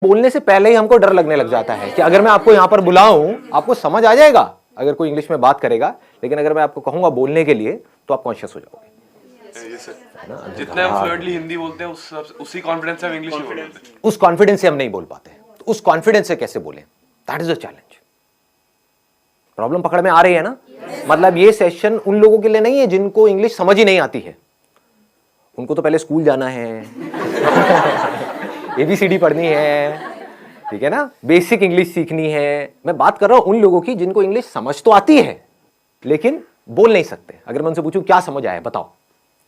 बोलने से पहले ही हमको डर लगने लग जाता है कि अगर मैं आपको यहां पर बुलाऊं, आपको समझ आ जाएगा अगर कोई इंग्लिश में बात करेगा, लेकिन अगर मैं आपको कहूंगा बोलने के लिए तो आप कॉन्शियस हो जाओगे। जितने हम फ्लुएंटली हिंदी बोलते हैं उसी कॉन्फिडेंस से हम इंग्लिश बोलते हैं। उस कॉन्फिडेंस से हम नहीं बोल पाते, तो उस कॉन्फिडेंस से कैसे बोलें, that is the challenge. Problem पकड़ में आ रही है ना? मतलब ये सेशन उन लोगों के लिए नहीं है जिनको इंग्लिश समझ ही नहीं आती है। उनको तो पहले स्कूल जाना है, ABCD पढ़नी है, ठीक है ना, बेसिक इंग्लिश सीखनी है। मैं बात कर रहा हूं उन लोगों की जिनको इंग्लिश समझ तो आती है लेकिन बोल नहीं सकते। अगर मैं उनसे पूछूं क्या समझ आया बताओ,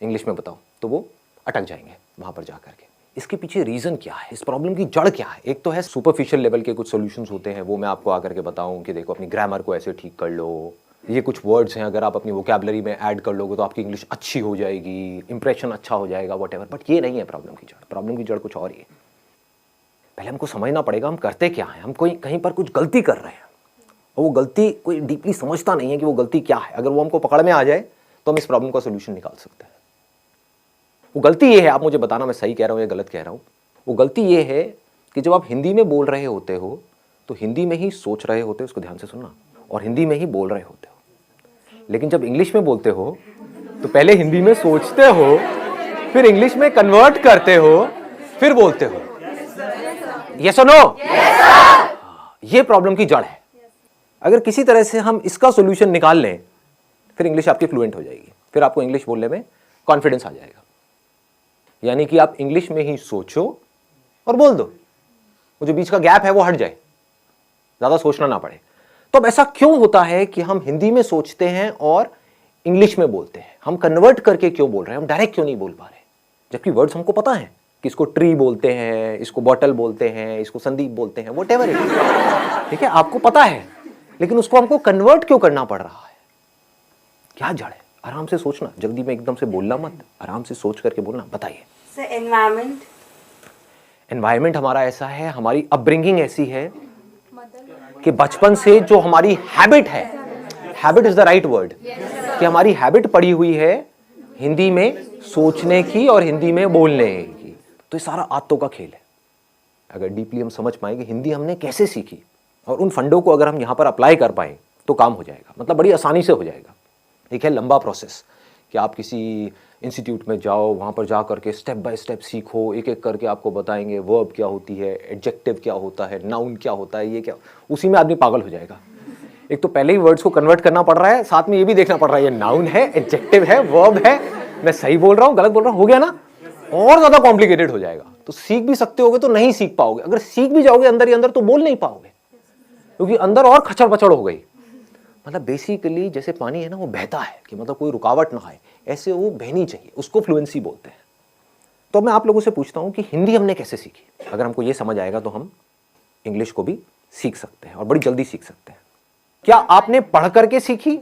इंग्लिश में बताओ, तो वो अटक जाएंगे वहां पर जाकर के। इसके पीछे रीजन क्या है, इस प्रॉब्लम की जड़ क्या है? एक तो है सुपरफिशियल लेवल के कुछ सॉल्यूशंस होते हैं, वो मैं आपको आकर के बताऊं कि देखो अपनी ग्रामर को ऐसे ठीक कर लो, ये कुछ वर्ड्स हैं अगर आप अपनी वोकैबुलरी में ऐड कर लोगे तो आपकी इंग्लिश अच्छी हो जाएगी, इंप्रेशन अच्छा हो जाएगा, व्हाटएवर। बट ये नहीं है प्रॉब्लम की जड़। प्रॉब्लम की जड़ कुछ और ही है। पहले हमको समझना पड़ेगा हम करते क्या है। हम कोई कहीं पर कुछ गलती कर रहे हैं और वो गलती कोई डीपली समझता नहीं है कि वो गलती क्या है। अगर वो हमको पकड़ में आ जाए तो हम इस प्रॉब्लम का सोल्यूशन निकाल सकते हैं। वो गलती ये है, आप मुझे बताना मैं सही कह रहा हूं या गलत कह रहा हूं। वो गलती ये है कि जब आप हिंदी में बोल रहे होते हो तो हिंदी में ही सोच रहे होते हो, उसको ध्यान से सुनना, और हिंदी में ही बोल रहे होते हो। लेकिन जब इंग्लिश में बोलते हो तो पहले हिंदी में सोचते हो, फिर इंग्लिश में कन्वर्ट करते हो, फिर बोलते हो। यस और नो? ये प्रॉब्लम की जड़ है। अगर किसी तरह से हम इसका सॉल्यूशन निकाल लें फिर इंग्लिश आपकी फ्लुएंट हो जाएगी, फिर आपको इंग्लिश बोलने में कॉन्फिडेंस आ जाएगा। यानी कि आप इंग्लिश में ही सोचो और बोल दो, वो जो बीच का गैप है वो हट जाए, ज्यादा सोचना ना पड़े। तो अब ऐसा क्यों होता है कि हम हिंदी में सोचते हैं और इंग्लिश में बोलते हैं? हम कन्वर्ट करके क्यों बोल रहे हैं, हम डायरेक्ट क्यों नहीं बोल पा रहे? जबकि वर्ड्स हमको पता है कि इसको ट्री बोलते हैं, इसको बॉटल बोलते हैं, इसको संदीप बोलते हैं, व्हाटएवर इट इज, ठीक है, आपको पता है, लेकिन उसको हमको कन्वर्ट क्यों करना पड़ रहा है? क्या जड़ है? आराम से सोचना, जल्दी में एकदम से बोलना मत, आराम से सोच करके बोलना। बताइए सर। एनवायरमेंट। एनवायरमेंट हमारा ऐसा है, हमारी अपब्रिंगिंग ऐसी है कि बचपन से जो हमारी हैबिट है, habit is the right word, कि हमारी हैबिट पड़ी हुई है हिंदी में सोचने की और हिंदी में बोलने की। तो ये सारा आदतों का खेल है। अगर डीपली हम समझ पाएंगे हिंदी हमने कैसे सीखी और उन फंडों को अगर हम यहां पर अप्लाई कर पाए तो काम हो जाएगा, मतलब बड़ी आसानी से हो जाएगा। एक है लंबा प्रोसेस कि आप किसी इंस्टीट्यूट में जाओ, वहाँ पर जा करके स्टेप बाय स्टेप सीखो, एक एक करके आपको बताएंगे वर्ब क्या होती है, एडजेक्टिव क्या होता है, नाउन क्या होता है, ये क्या, उसी में आदमी पागल हो जाएगा। एक तो पहले ही वर्ड्स को कन्वर्ट करना पड़ रहा है, साथ में ये भी देखना पड़ रहा है ये नाउन है, एडजेक्टिव है, वर्ब है, मैं सही बोल रहा हूँ गलत बोल रहा हूँ, हो गया ना? और ज्यादा कॉम्प्लिकेटेड हो जाएगा। तो सीख भी सकते होगे तो नहीं सीख पाओगे, अगर सीख भी जाओगे अंदर ही अंदर तो बोल नहीं पाओगे, क्योंकि अंदर और खचड़ पचड़ हो गई। मतलब बेसिकली जैसे पानी है ना, वो बहता है कि मतलब कोई रुकावट ना आए, ऐसे वो बहनी चाहिए, उसको फ्लुएंसी बोलते हैं। तो मैं आप लोगों से पूछता हूं कि हिंदी हमने कैसे सीखी? अगर हमको ये समझ आएगा तो हम इंग्लिश को भी सीख सकते हैं और बड़ी जल्दी सीख सकते हैं। क्या आपने पढ़ करके सीखी?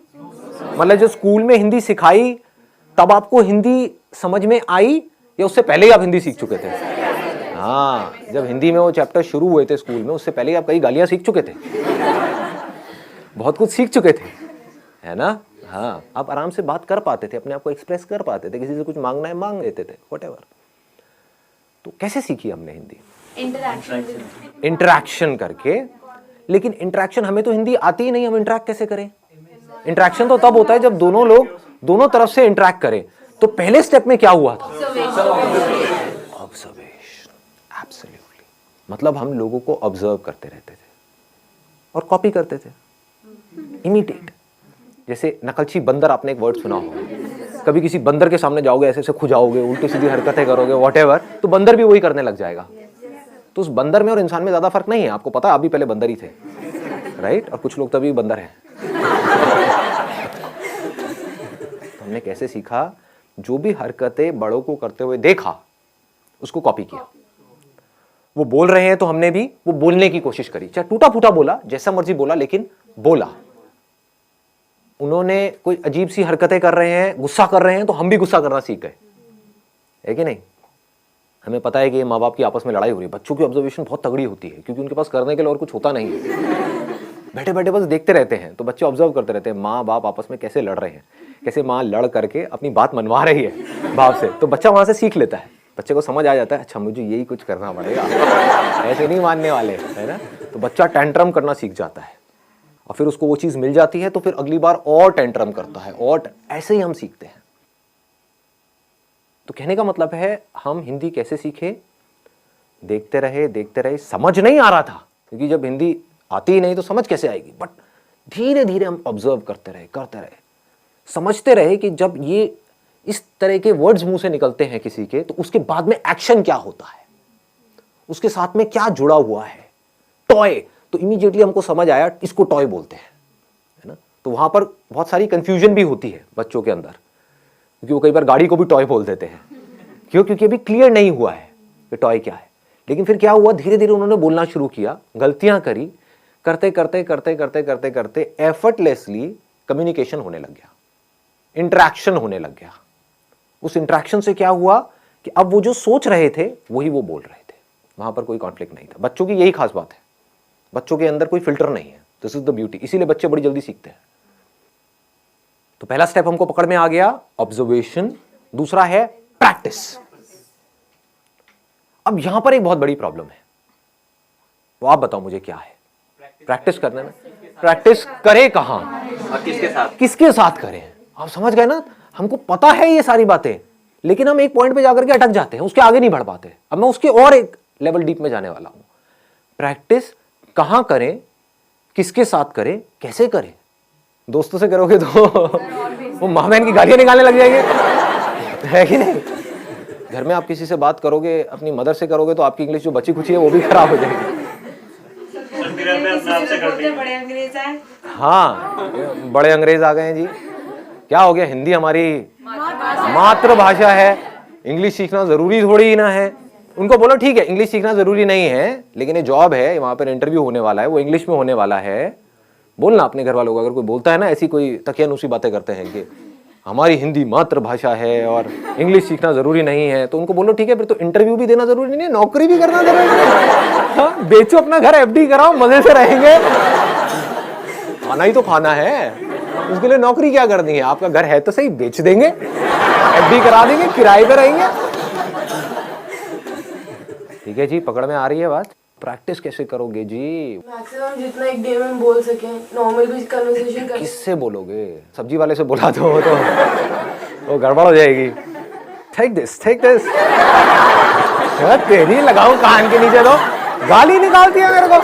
मतलब जो स्कूल में हिंदी सिखाई तब आपको हिंदी समझ में आई, या उससे पहले ही आप हिंदी सीख चुके थे? हाँ, जब हिंदी में वो चैप्टर शुरू हुए थे स्कूल में, उससे पहले ही आप कई गालियां सीख चुके थे, बहुत कुछ सीख चुके थे, है ना? हाँ, आप आराम से बात कर पाते थे, अपने आप को एक्सप्रेस कर पाते थे, किसी से कुछ मांगना है मांग लेते थे, व्हाटएवर। तो कैसे सीखी हमने हिंदी? इंटरैक्शन करके। लेकिन इंटरैक्शन, हमें तो हिंदी आती ही नहीं, हम इंटरैक्ट कैसे करें? इंटरैक्शन तो तब होता है जब दोनों लोग दोनों तरफ से इंटरैक्ट करें। तो पहले स्टेप में क्या हुआ था? ऑब्जर्वेशन। एब्सोल्युटली। मतलब हम लोगों को ऑब्जर्व करते रहते थे और कॉपी करते थे, इमिटेट। जैसे नकलची बंदर, आपने एक वर्ड सुना होगा, कभी किसी बंदर के सामने जाओगे, ऐसे ऐसे खुजाओगे, उल्टी सीधी हरकतें करोगे, व्हाटएवर, तो बंदर भी वही करने लग जाएगा। तो उस बंदर में और इंसान में ज्यादा फर्क नहीं है, आपको पता है, आप भी पहले बंदर ही थे, राइट? और कुछ लोग तभी बंदर हैं। तो हमने कैसे सीखा? जो भी हरकतें बड़ों को करते हुए देखा उसको कॉपी किया। वो बोल रहे हैं तो हमने भी वो बोलने की कोशिश करी, चाहे टूटा फूटा बोला, जैसा मर्जी बोला, लेकिन बोला। उन्होंने कोई अजीब सी हरकतें कर रहे हैं, गुस्सा कर रहे हैं, तो हम भी गुस्सा करना सीख गए, है कि नहीं? हमें पता है कि ये माँ बाप की आपस में लड़ाई हो रही है, बच्चों की ऑब्जर्वेशन बहुत तगड़ी होती है क्योंकि उनके पास करने के लिए और कुछ होता नहीं है, बैठे बैठे बस देखते रहते हैं। तो बच्चे ऑब्जर्व करते रहते हैं माँ बाप आपस में कैसे लड़ रहे हैं, कैसे माँ लड़ करके अपनी बात मनवा रही है बाप से, तो बच्चा वहां से सीख लेता है। बच्चे को समझ आ जाता है, अच्छा मुझे यही कुछ करना पड़ेगा, ऐसे नहीं मानने वाले, है ना। तो बच्चा टेंट्रम करना सीख जाता है और फिर उसको वो चीज़ मिल जाती है तो फिर अगली बार और टेंट्रम करता है, और ऐसे ही हम सीखते हैं। तो कहने का मतलब है हम हिंदी कैसे सीखे, देखते रहे, समझ नहीं आ रहा था, क्योंकि जब हिंदी आती ही नहीं तो समझ कैसे आएगी, बट धीरे धीरे हम ऑब्जर्व करते रहे, समझते रहे कि जब ये इस तरह के वर्ड्स मुंह से निकलते हैं किसी के, तो उसके बाद में एक्शन क्या होता है, उसके साथ में क्या जुड़ा हुआ है। टॉय, तो इमीडिएटली हमको समझ आया इसको टॉय बोलते हैं, है ना। तो वहां पर बहुत सारी कंफ्यूजन भी होती है बच्चों के अंदर, क्योंकि वो कई बार गाड़ी को भी टॉय बोल देते हैं। क्यों? क्योंकि अभी क्लियर नहीं हुआ है कि टॉय क्या है। लेकिन फिर क्या हुआ, धीरे धीरे उन्होंने बोलना शुरू किया, गलतियां करी, करते एफर्टलेसली कम्युनिकेशन होने लग गया, इंटरेक्शन होने लग गया। उस इंटरेक्शन से क्या हुआ कि अब वो जो सोच रहे थे वही वो बोल रहे थे, वहां पर कोई कॉन्फ्लिक्ट नहीं था। बच्चों की यही खास बात है, बच्चों के अंदर कोई फिल्टर नहीं है, दिस इज द ब्यूटी, इसीलिए बच्चे बड़ी जल्दी सीखते हैं। तो पहला स्टेप हमको पकड़ में आ गया, ऑब्जर्वेशन। दूसरा है प्रैक्टिस। अब यहां पर एक बहुत बड़ी प्रॉब्लम है, वो आप बताओ मुझे क्या है। प्रैक्टिस करने में, प्रैक्टिस करें कहां और किसके साथ करें। आप समझ गए ना, हमको पता है ये सारी बातें, लेकिन हम एक पॉइंट पे जाकर के अटक जाते हैं, उसके आगे नहीं बढ़ पाते। अब मैं उसके और एक लेवल डीप में जाने वाला हूं। प्रैक्टिस कहां करें, किसके साथ करें, कैसे करें। दोस्तों से करोगे तो वो माँ बहन की गालियां निकालने लग जाएंगे, है कि नहीं। घर में आप किसी से बात करोगे, अपनी मदर से करोगे, तो आपकी इंग्लिश जो बची खुची है वो भी खराब हो जाएगी। बड़े अंग्रेज आए। हाँ, बड़े अंग्रेज आ गए हैं जी। क्या हो गया, हिंदी हमारी मातृभाषा है, इंग्लिश सीखना जरूरी थोड़ी ना है। उनको बोलो ठीक है इंग्लिश सीखना जरूरी नहीं है, लेकिन ये जॉब है, वहां पर इंटरव्यू होने वाला है, वो इंग्लिश में होने वाला है। बोलना अपने घर वालों को, अगर कोई बोलता है ना ऐसी कोई तकियानुसी बातें करते हैं कि हमारी हिंदी मातृभाषा है और इंग्लिश सीखना जरूरी नहीं है, तो उनको बोलो ठीक है, फिर तो इंटरव्यू भी देना जरूरी नहीं है, नौकरी भी करना जरूरी नहीं है। हाँ, बेचो अपना घर, एफडी कराओ, मजे से रहेंगे। खाना ही तो खाना है, उसके लिए नौकरी क्या करनी है। आपका घर है तो सही, बेच देंगे, एफडी करा देंगे, किराए पे रहेंगे। ठीक है जी, पकड़ में आ रही है बात। प्रैक्टिस कैसे करोगे जी? मैक्सिमम जितना एक डे में बोल सके, नॉर्मल भी कन्वर्सेशन कर। किससे बोलोगे? सब्जी वाले से बोला तो वो गड़बड़ हो जाएगी। टेक दिस तेरी लगाऊं कान के नीचे, तो गाली निकालती है मेरे को।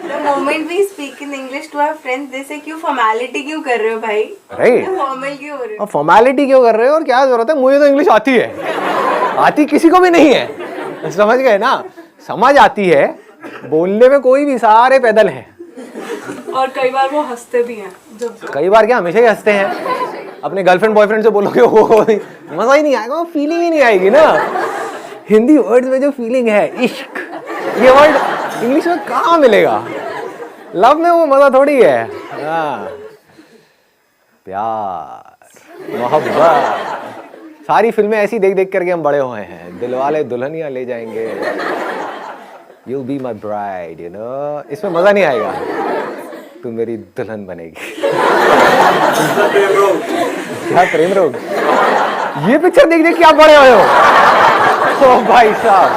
The moment we speak in English to our friends, they say क्यों फॉर्मेलिटी क्यों कर रहे हो भाई? राइट, फॉर्मल क्यों हो रहे हो? फॉर्मेलिटी क्यों कर रहे हो और क्या जरूरत है? मुझे तो इंग्लिश आती है, आती किसी को भी नहीं है। समझ गए ना, समझ आती है, बोलने में कोई भी, सारे पैदल हैं। और कई बार वो हंसते भी हैं। कई बार क्या, हमेशा ही हंसते हैं। अपने गर्लफ्रेंड बॉयफ्रेंड से बोलोगे वो मजा ही नहीं आएगा, वो फीलिंग ही नहीं आएगी ना। हिंदी वर्ड्स में जो फीलिंग है, इश्क, ये वर्ड इंग्लिश में कहाँ मिलेगा। लव में वो मजा थोड़ी है। हाँ, प्यार, मोहब्बत, सारी फिल्में ऐसी देख देख करके हम बड़े हुए हैं। दिलवाले दुल्हनिया ले जाएंगे, You'll be my bride, you know, इसमें मजा नहीं आएगा, तू मेरी दुल्हन बनेगी। क्या प्रेम रोग, ये पिक्चर देख देख के आप बड़े हुए हो। ओ भाई साहब,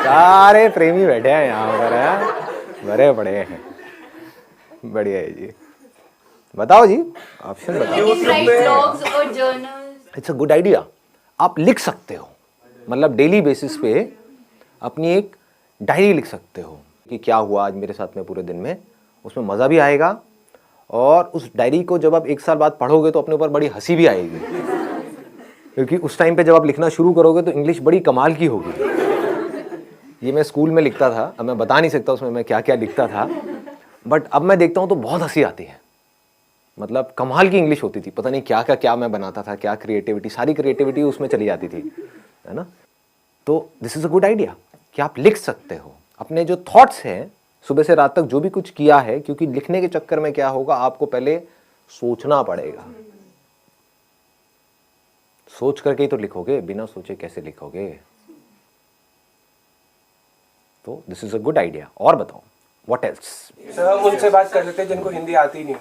सारे प्रेमी बैठे हैं यहाँ पर, बड़े बड़े हैं। बढ़िया है जी, बताओ जी, ऑप्शन बताओ। It's a good idea. आप लिख सकते हो, मतलब डेली बेसिस पे अपनी एक डायरी लिख सकते हो कि क्या हुआ आज मेरे साथ में पूरे दिन में। उसमें मज़ा भी आएगा, और उस डायरी को जब आप 1 साल बाद पढ़ोगे तो अपने ऊपर बड़ी हंसी भी आएगी, क्योंकि उस टाइम पे जब आप लिखना शुरू करोगे तो इंग्लिश बड़ी कमाल की होगी। ये मैं स्कूल में लिखता था, अब मैं बता नहीं सकता उसमें मैं क्या क्या लिखता था, बट अब मैं देखता हूँ तो बहुत हंसी आती है। मतलब कमाल की इंग्लिश होती थी, पता नहीं क्या क्या मैं बनाता था, क्या क्रिएटिविटी, सारी क्रिएटिविटी उसमें चली जाती थी, है ना। तो this is a good idea कि आप लिख सकते हो अपने जो थॉट्स हैं, सुबह से रात तक जो भी कुछ किया है, क्योंकि लिखने के चक्कर में क्या होगा, आपको पहले सोचना पड़ेगा। सोच करके ही तो लिखोगे, बिना सोचे कैसे लिखोगे। तो this is a good idea. और बताओ, व्हाट एल्स? सर, हम उनसे बात कर लेते हैं जिनको हिंदी आती ही नहीं।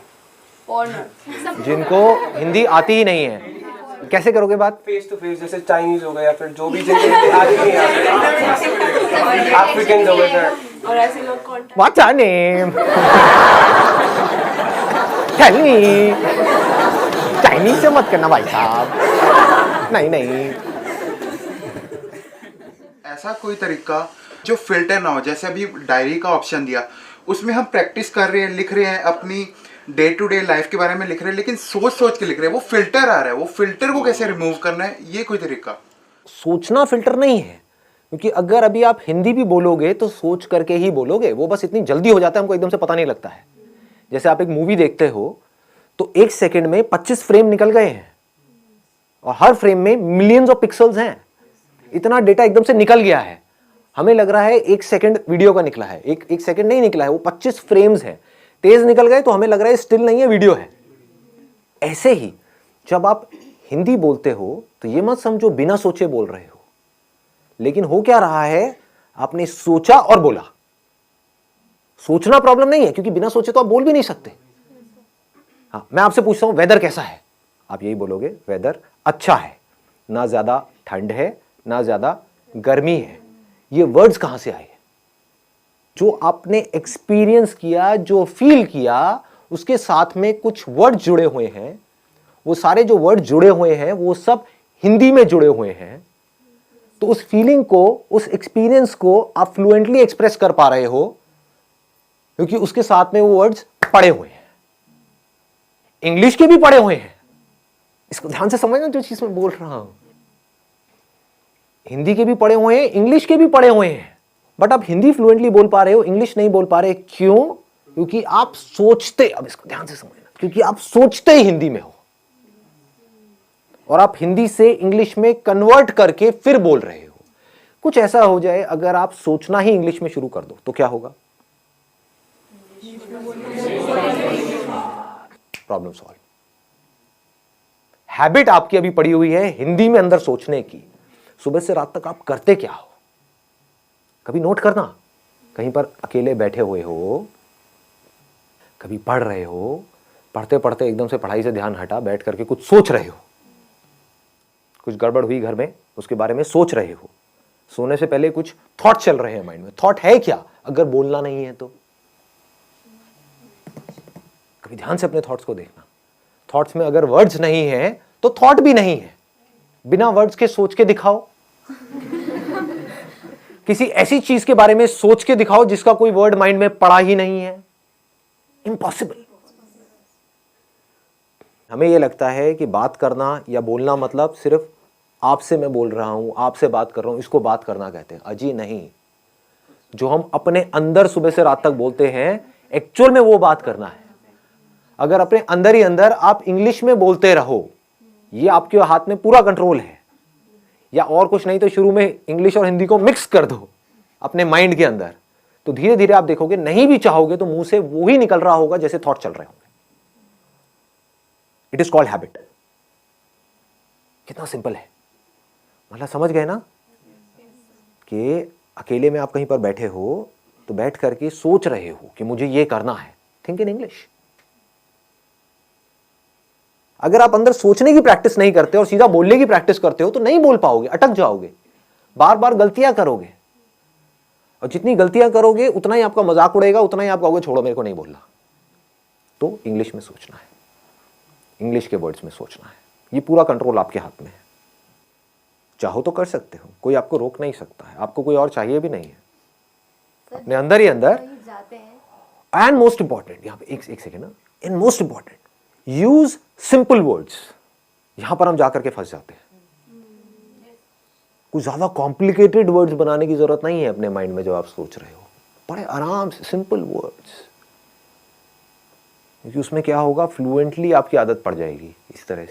जिनको हिंदी आती ही नहीं है, कैसे करोगे बात? फेस टू फेस, जैसे चाइनीज हो गए या फिर जो भी जिनके आदमी है, अफ्रीकन हो गए, और ऐसे लोग contact What's your name? Tell me. Chinese से मत करना भाई साहब, नहीं नहीं। ऐसा कोई तरीका जो फिल्टर ना हो, जैसे अभी डायरी का ऑप्शन दिया, उसमें हम प्रैक्टिस कर रहे हैं, लिख रहे हैं, अपनी डे टू डे लाइफ के बारे में लिख रहे हैं, लेकिन सोच सोच के लिख रहे हैं, वो फिल्टर आ रहा है, वो फिल्टर को कैसे रिमूव करना है, ये कोई तरीका? सोचना फिल्टर नहीं है, क्योंकि अगर अभी आप हिंदी भी बोलोगे तो सोच करके ही बोलोगे, वो बस इतनी जल्दी हो जाता है, हमको एकदम से पता नहीं लगता है। जैसे आप एक मूवी देखते हो तो 1 सेकंड में 25 फ्रेम निकल गए हैं और हर फ्रेम में मिलियंस ऑफ पिक्सल्स हैं, इतना डेटा एकदम से निकल गया है। हमें लग रहा है 1 सेकंड वीडियो का निकला है, एक सेकंड नहीं निकला है, वो 25 फ्रेम्स है, तेज निकल गए तो हमें लग रहा है स्टिल नहीं है, वीडियो है। ऐसे ही जब आप हिंदी बोलते हो तो ये मत समझो बिना सोचे बोल रहे हो, लेकिन हो क्या रहा है, आपने सोचा और बोला। सोचना प्रॉब्लम नहीं है, क्योंकि बिना सोचे तो आप बोल भी नहीं सकते। हाँ, मैं आपसे पूछता हूं वेदर कैसा है, आप यही बोलोगे वेदर अच्छा है, ना ज्यादा ठंड है ना ज्यादा गर्मी है। ये वर्ड्स कहां से आए? जो आपने एक्सपीरियंस किया, जो फील किया, उसके साथ में कुछ वर्ड जुड़े हुए हैं। वो सारे जो वर्ड जुड़े हुए हैं वो सब हिंदी में जुड़े हुए हैं, तो उस फीलिंग को, उस एक्सपीरियंस को आप फ्लुएंटली एक्सप्रेस कर पा रहे हो, क्योंकि उसके साथ में वो वर्ड्स पड़े हुए हैं। इंग्लिश के भी पड़े हुए हैं, इसको ध्यान से समझना जो चीज मैं बोल रहा हूं। हिंदी के भी पड़े हुए हैं, इंग्लिश के भी पड़े हुए हैं, बट आप हिंदी फ्लुएंटली बोल पा रहे हो, इंग्लिश नहीं बोल पा रहे। क्यों? क्योंकि आप सोचते, अब इसको ध्यान से समझना, क्योंकि आप सोचते ही हिंदी में हो और आप हिंदी से इंग्लिश में कन्वर्ट करके फिर बोल रहे हो। कुछ ऐसा हो जाए, अगर आप सोचना ही इंग्लिश में शुरू कर दो तो क्या होगा? Problem solve. हैबिट आपकी अभी पड़ी हुई है हिंदी में अंदर सोचने की। सुबह से रात तक आप करते क्या हो? कभी नोट करना, कहीं पर अकेले बैठे हुए हो, कभी पढ़ रहे हो, पढ़ते पढ़ते एकदम से पढ़ाई से ध्यान हटा, बैठ करके कुछ सोच रहे हो, कुछ गड़बड़ हुई घर में, उसके बारे में सोच रहे हो, सोने से पहले कुछ थॉट चल रहे हैं माइंड में। थॉट है क्या अगर बोलना नहीं है तो? कभी ध्यान से अपने थॉट्स को देखना। थॉट्स में अगर वर्ड्स नहीं है तो थॉट भी नहीं है। बिना वर्ड्स के सोच के दिखाओ, किसी ऐसी चीज के बारे में सोच के दिखाओ जिसका कोई वर्ड माइंड में पड़ा ही नहीं है। इम्पॉसिबल। हमें यह लगता है कि बात करना या बोलना मतलब सिर्फ आपसे मैं बोल रहा हूं, आपसे बात कर रहा हूं, इसको बात करना कहते हैं। अजी नहीं, जो हम अपने अंदर सुबह से रात तक बोलते हैं, एक्चुअल में वो बात करना है। अगर अपने अंदर ही अंदर आप इंग्लिश में बोलते रहो, ये आपके हाथ में पूरा कंट्रोल है, या और कुछ नहीं तो शुरू में इंग्लिश और हिंदी को मिक्स कर दो अपने माइंड के अंदर, तो धीरे धीरे आप देखोगे, नहीं भी चाहोगे तो मुंह से वो ही निकल रहा होगा जैसे थॉट चल रहे होंगे। It is called habit. कितना सिंपल है, मतलब समझ गए ना कि अकेले में आप कहीं पर बैठे हो तो बैठ करके सोच रहे हो कि मुझे ये करना है। Think in English. अगर आप अंदर सोचने की प्रैक्टिस नहीं करते और सीधा बोलने की प्रैक्टिस करते हो तो नहीं बोल पाओगे, अटक जाओगे, बार बार गलतियां करोगे, और जितनी गलतियां करोगे उतना ही आपका मजाक उड़ेगा, उतना ही आप कहोगे छोड़ो मेरे को नहीं बोलना। तो इंग्लिश में सोचना है, इंग्लिश के वर्ड्स में सोचना है। ये पूरा कंट्रोल आपके हाथ में है। चाहो तो कर सकते हो, कोई आपको रोक नहीं सकता है, आपको कोई और चाहिए भी नहीं है, अपने अंदर ही अंदर। एंड मोस्ट इंपॉर्टेंट, यहां पे एक सेकेंड ना, and most important, use simple words. यहां पर हम जाकर के फंस जाते हैं। कुछ ज्यादा कॉम्प्लिकेटेड वर्ड्स बनाने की जरूरत नहीं है अपने माइंड में जब आप सोच रहे हो। बड़े आराम से सिंपल वर्ड्स, क्योंकि उसमें क्या होगा, फ्लुएंटली आपकी आदत पड़ जाएगी इस तरह से।